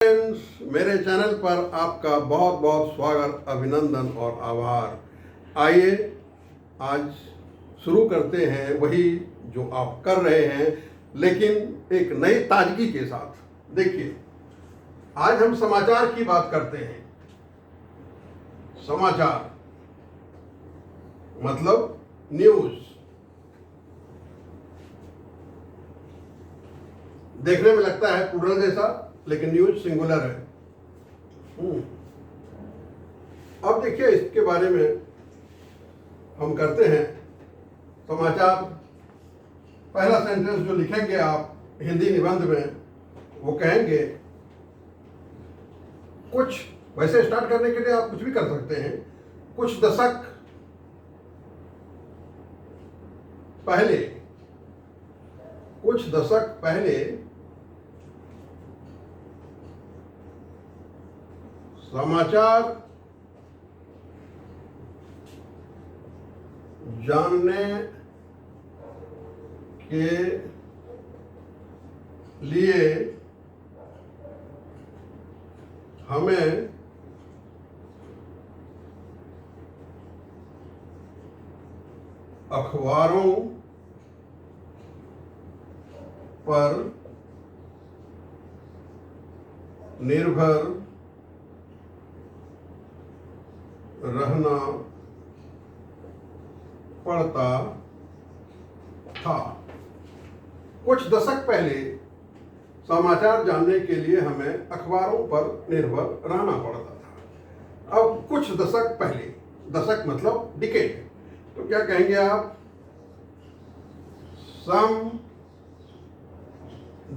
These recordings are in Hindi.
फ्रेंड्स, मेरे चैनल पर आपका बहुत बहुत स्वागत, अभिनंदन और आभार। आइए आज शुरू करते हैं वही जो आप कर रहे हैं, लेकिन एक नई ताजगी के साथ। देखिए, आज हम समाचार की बात करते हैं। समाचार मतलब न्यूज। देखने में लगता है प्लूरल जैसा, लेकिन न्यूज सिंगुलर है। अब देखिए, इसके बारे में हम करते हैं समाचार। पहला सेंटेंस जो लिखेंगे आप हिंदी निबंध में, वो कहेंगे कुछ। वैसे स्टार्ट करने के लिए आप कुछ भी कर सकते हैं। कुछ दशक पहले, कुछ दशक पहले समाचार जानने के लिए हमें अखबारों पर निर्भर रहना पड़ता था। कुछ दशक पहले समाचार जानने के लिए हमें अखबारों पर निर्भर रहना पड़ता था। अब कुछ दशक पहले, दशक मतलब डिकेड, तो क्या कहेंगे आप? सम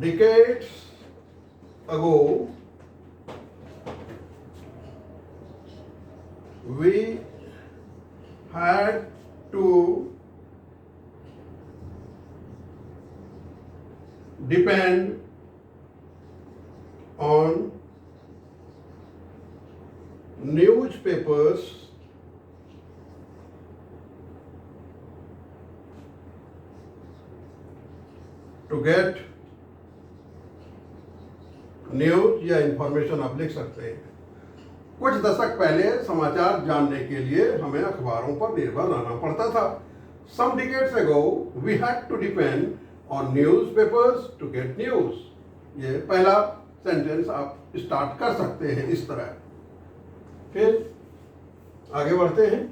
decades ago we had to depend on newspapers to get news या इंफॉर्मेशन आप लिख सकते हैं। कुछ दशक पहले समाचार जानने के लिए हमें अखबारों पर निर्भर रहना पड़ता था। Some decades ago we had to depend on newspapers to get news। ये पहला सेंटेंस आप स्टार्ट कर सकते हैं इस तरह। फिर आगे बढ़ते हैं।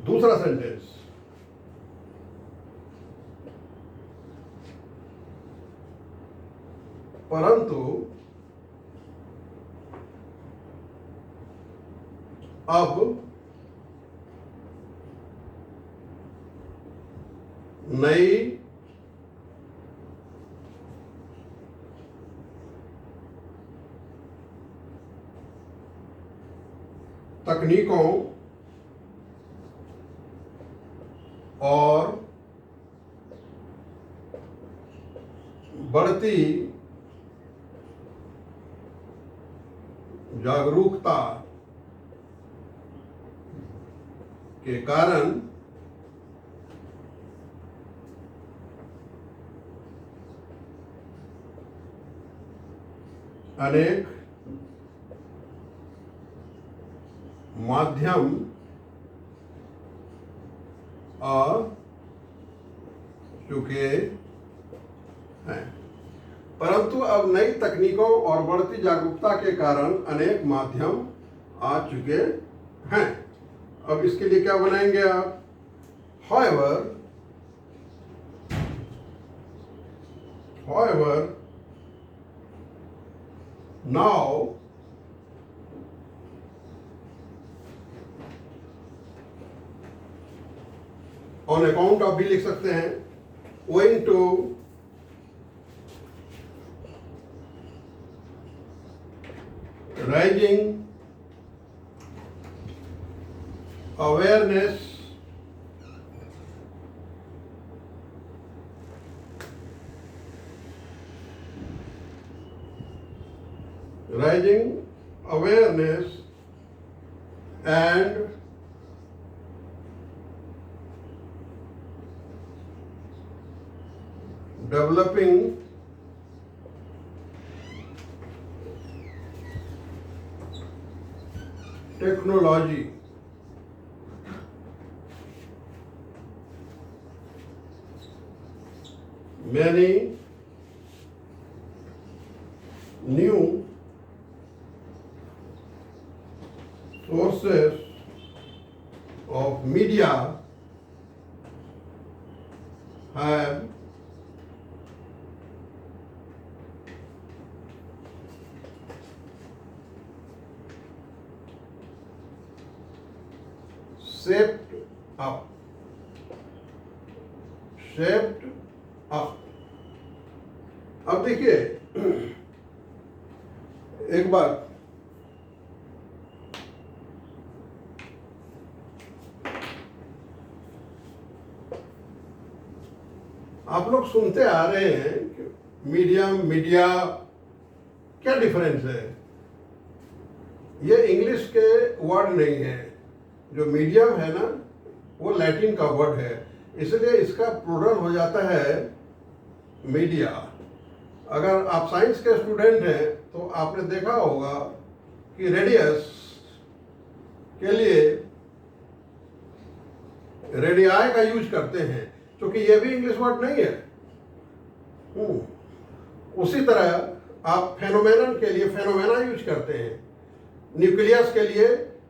दूसरा सेंटेंस, परंतु अब नई तकनीकों और बढ़ती जागरूकता के कारण अनेक माध्यम आ चुके हैं। परंतु अब नई तकनीकों और बढ़ती जागरूकता के कारण अनेक माध्यम आ चुके हैं। अब इसके लिए क्या बनाएंगे आप? However, now on account of भी लिख सकते हैं। owing to rising awareness and developing technology many new sources of media have shaped up। अब देखिए एक बार आप लोग सुनते आ रहे हैं कि मीडिया क्या डिफरेंस है। ये इंग्लिश के वर्ड नहीं है, जो मीडियम है ना वो लैटिन का वर्ड है, इसलिए इसका प्लूरल हो जाता है मीडिया। अगर आप साइंस के स्टूडेंट हैं तो आपने देखा होगा कि रेडियस के लिए रेडियाई का यूज करते हैं, क्योंकि ये भी इंग्लिश वर्ड नहीं है। उसी तरह आप फेनोमेनन के लिए फेनोमेना यूज करते हैं, न्यूक्लियस के लिए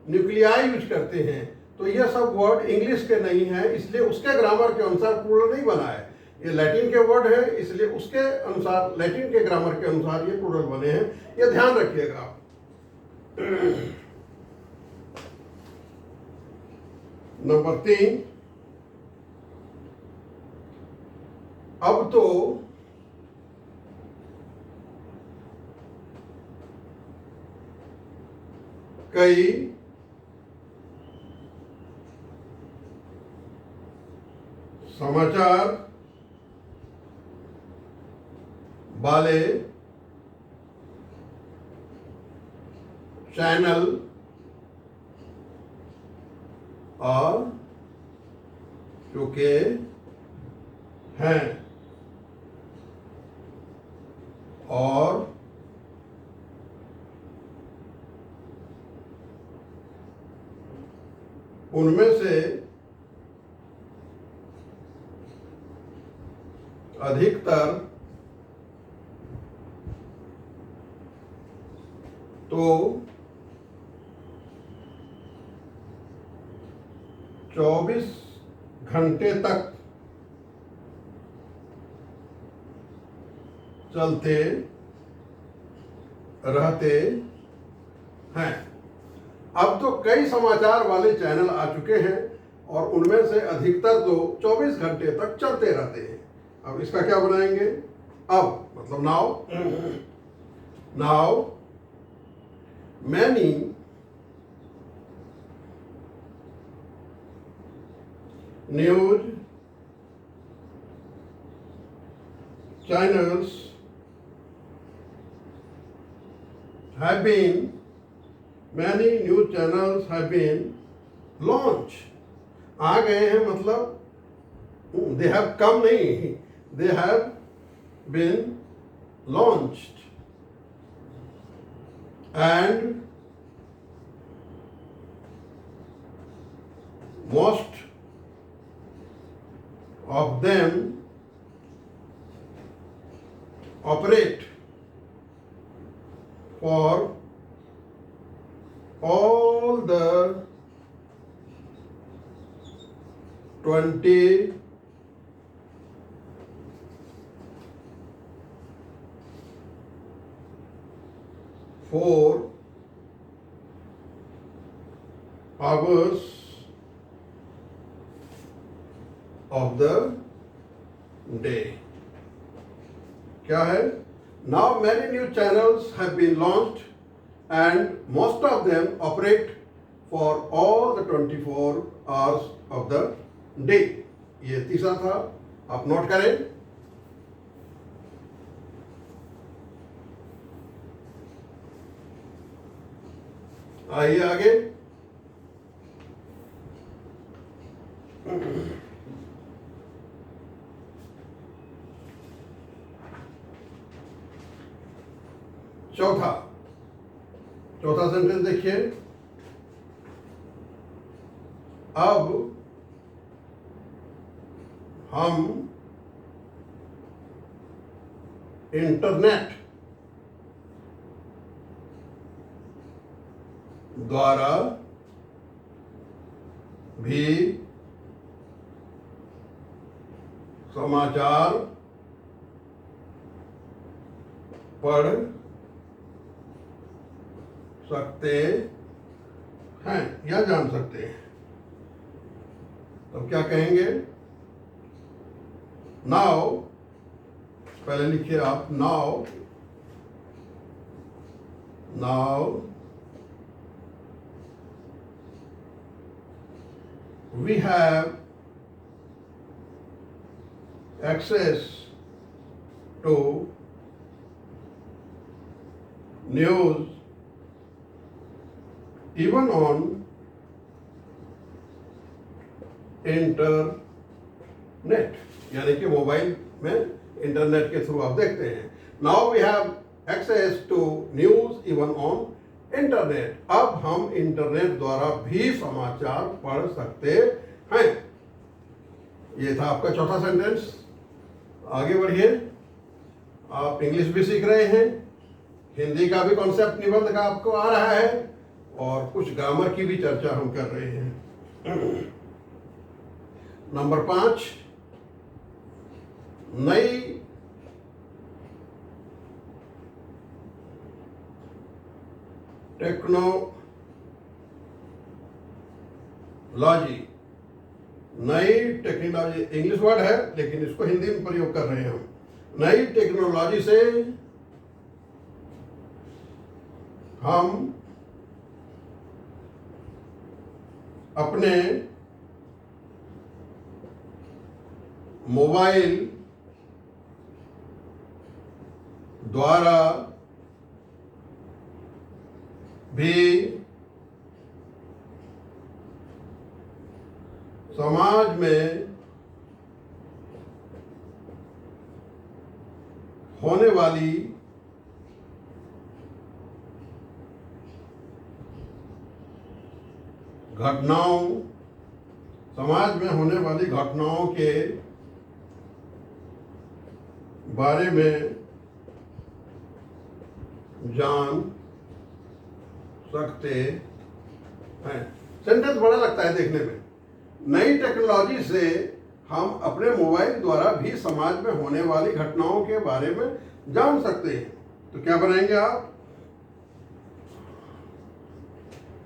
न्यूक्लियाई यूज करते हैं। तो ये सब वर्ड इंग्लिश के नहीं है, इसलिए उसके ग्रामर के अनुसार प्लूरल नहीं बना है। ये लैटिन के वर्ड है, इसलिए उसके अनुसार लैटिन के ग्रामर के अनुसार ये प्लूरल बने हैं। ये ध्यान रखिएगा। नंबर 3, अब तो कई समाचार वाले चैनल आ चुके हैं और उनमें से अधिकतर तो 24 घंटे तक चलते रहते हैं। अब तो कई समाचार वाले चैनल आ चुके हैं और उनमें से अधिकतर तो 24 घंटे तक चलते रहते हैं। अब इसका क्या बनाएंगे? अब मतलब now many news channels have been many new channels have been launched। आ गए हैं मतलब they have come नहीं, they have been launched and most of them operate for all the 24 hours of the day। क्या है? Now many new channels have been launched and most of them operate for all the 24 hours of the day। ये तीसरा था, आप नोट करें। आइए आगे। चौथा सेंटेंस देखिए। अब हम इंटरनेट द्वारा भी समाचार पढ़ सकते हैं या जान सकते हैं। तो क्या कहेंगे? नाउ, पहले लिखिए आप, now we have access to news even on internet, यानी कि मोबाइल में इंटरनेट के थ्रू आप देखते हैं। Now we have access to news even on internet. अब हम इंटरनेट द्वारा भी समाचार पढ़ सकते हैं। ये था आपका चौथा सेंटेंस। आगे बढ़िए। आप इंग्लिश भी सीख रहे हैं, हिंदी का भी कॉन्सेप्ट निबंध का आपको आ रहा है, और कुछ ग्रामर की भी चर्चा हम कर रहे हैं। नंबर 5, नई टेक्नोलॉजी इंग्लिश वर्ड है, लेकिन इसको हिंदी में प्रयोग कर रहे हैं हम। नई टेक्नोलॉजी से हम अपने मोबाइल द्वारा भी समाज में होने वाली घटनाओं के बारे में जान सकते हैं। सेंटेंस बड़ा लगता है देखने में। नई टेक्नोलॉजी से हम अपने मोबाइल द्वारा भी समाज में होने वाली घटनाओं के बारे में जान सकते हैं। तो क्या बनाएंगे आप?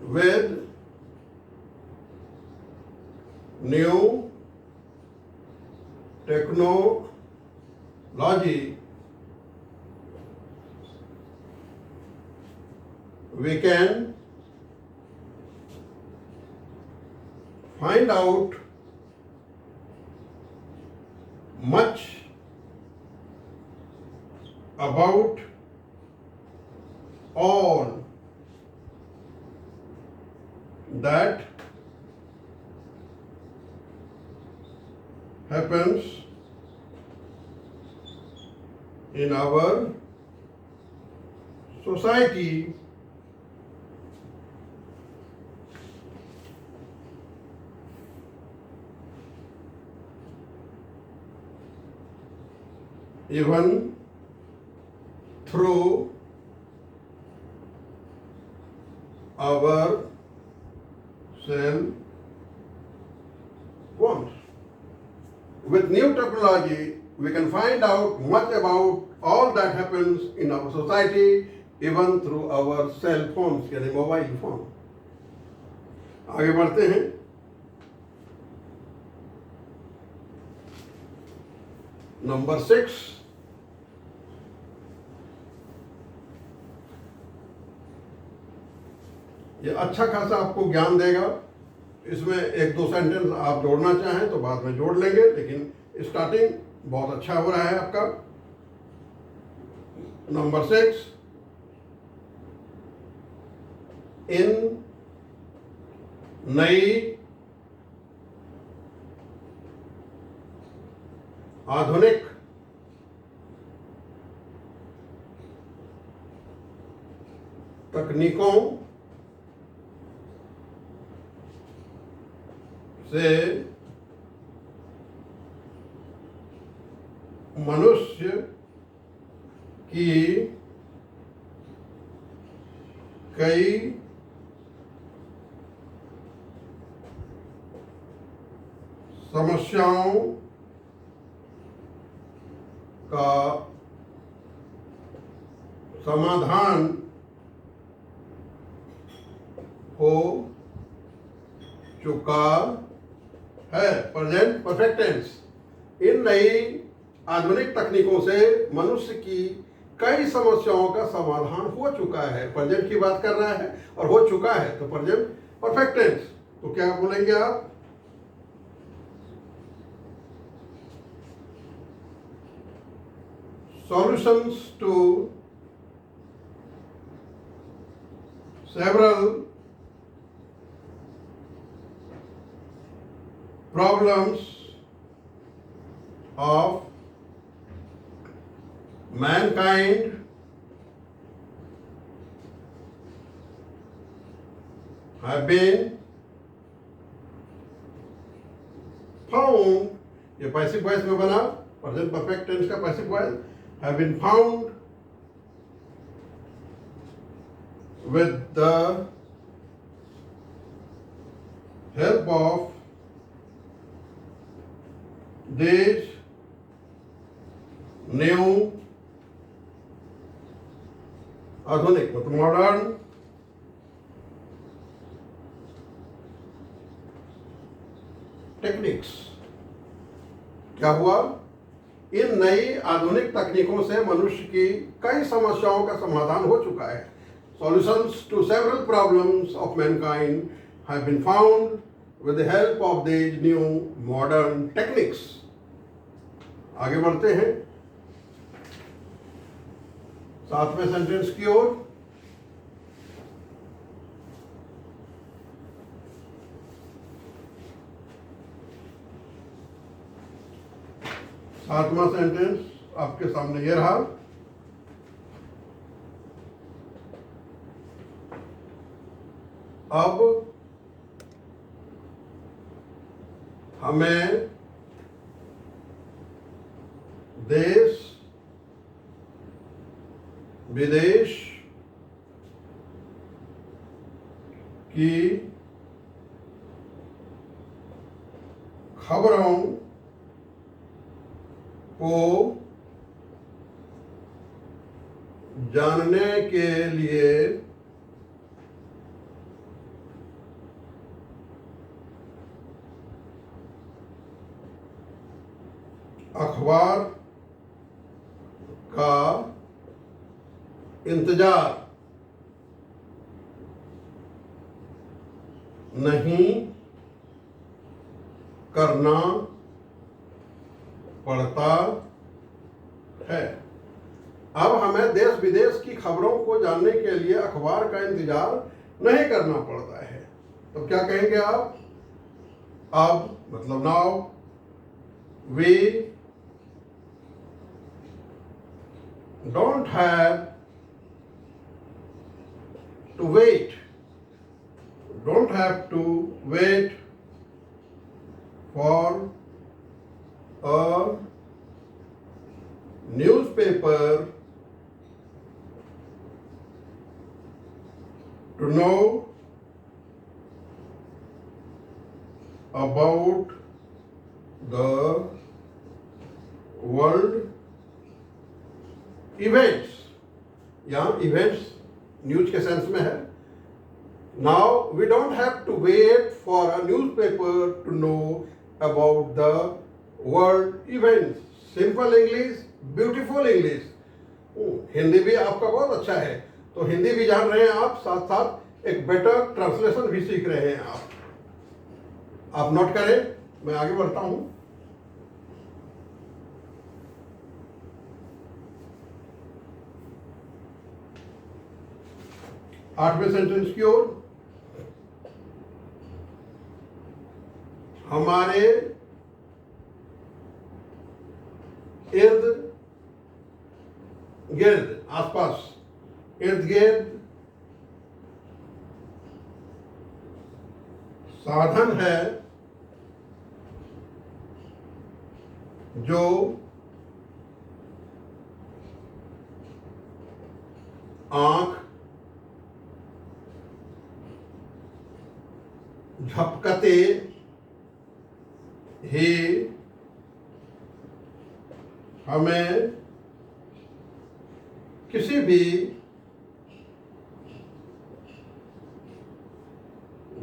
With new technology we can find out much about all that happens in our society even through our cell phones. With new technology, we can find out much about all that happens in our society, even through our cell phones, यानी मोबाइल फोन। आगे बढ़ते हैं। नंबर 6, ये अच्छा खासा आपको ज्ञान देगा। इसमें 1-2 सेंटेंस आप जोड़ना चाहें तो बाद में जोड़ लेंगे, लेकिन स्टार्टिंग बहुत अच्छा हो रहा है आपका। नंबर 6, इन नई आधुनिक तकनीकों से मनुष्य की कई समस्याओं का समाधान हो चुका है। Present perfect tense. इन नई आधुनिक तकनीकों से मनुष्य की कई समस्याओं का समाधान हो चुका है। प्रेजेंट की बात कर रहा है और हो चुका है, तो प्रेजेंट परफेक्ट टेंस। तो क्या बोलेंगे आप? Solutions to several problems of mankind have been found, ये पैसिव वॉइस में बना, प्रेजेंट परफेक्ट टेंस का passive voice, have been found with the help of these new आधुनिक मतलब मॉडर्न टेक्निक्स। क्या हुआ? इन नई आधुनिक तकनीकों से मनुष्य की कई समस्याओं का समाधान हो चुका है। Solutions to several problems of mankind have been found with the help of these new modern techniques. आगे बढ़ते हैं 7वें सेंटेंस की ओर। सातवां सेंटेंस आपके सामने ये रहा। अब हमें देश विदेश की खबरों को जानने के लिए अखबार का इंतजार नहीं करना पड़ता है। अब हमें देश विदेश की खबरों को जानने के लिए अखबार का इंतजार नहीं करना पड़ता है। तो क्या कहेंगे आप? अब मतलब now we don't have to wait for a newspaper to know about the world events. यहाँ इवेंट्स न्यूज के सेंस में है। Now we don't have to wait for a newspaper to know about the world events. Simple English, beautiful English. Hindi भी आपका बहुत अच्छा है, तो हिंदी भी जान रहे हैं आप, साथ साथ एक बेटर ट्रांसलेशन भी सीख रहे हैं आप नोट करें, मैं आगे बढ़ता हूं। आठवें सेंटेंस की ओर। हमारे इर्द गिर्द, आसपास, इर्द गिर्द साधन है जो आंख झपकते ही हमें किसी भी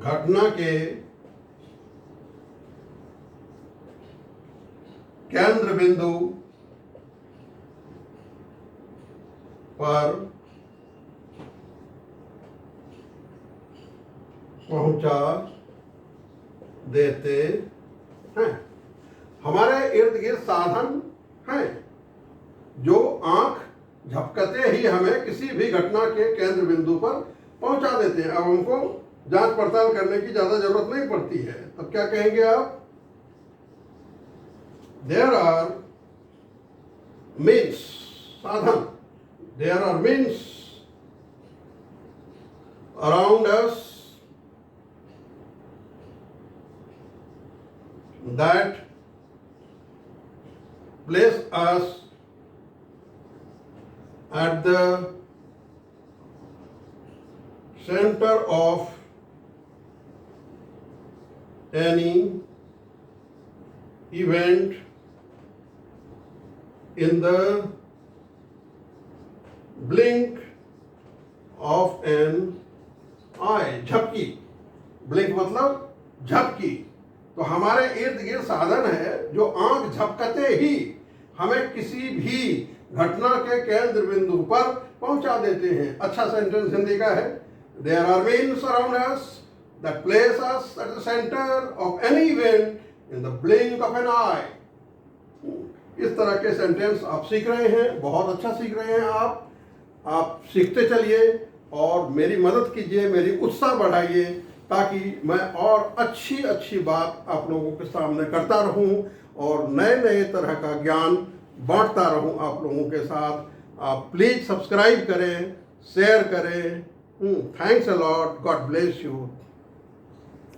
घटना के केंद्र बिंदु पर पहुंचा देते हैं। हमारे इर्द गिर्द साधन हैं जो आंख झपकते ही हमें किसी भी घटना के केंद्र बिंदु पर पहुंचा देते हैं। अब हमको जांच पड़ताल करने की ज्यादा जरूरत नहीं पड़ती है। तब क्या कहेंगे आप? देयर आर मीन्स, साधन, there are means around us that place us at the center of any event in the blink of an eye। झपकी, ब्लिंक मतलब झपकी। तो हमारे इर्द गिर्द साधन है जो आंख झपकते ही हमें किसी भी घटना के केंद्र बिंदु पर पहुंचा देते हैं। अच्छा सेंटेंस हिंदी का है, there are means around us that place us at the center of any event in the blink of an eye. इस तरह के सेंटेंस आप सीख रहे हैं, बहुत अच्छा सीख रहे हैं आप सीखते चलिए और मेरी मदद कीजिए, मेरी उत्साह बढ़ाइए, ताकि मैं और अच्छी बात आप लोगों के सामने करता रहूं और नए तरह का ज्ञान बांटता रहूं आप लोगों के साथ। आप प्लीज़ सब्सक्राइब करें, शेयर करें। Thanks a lot, God bless you.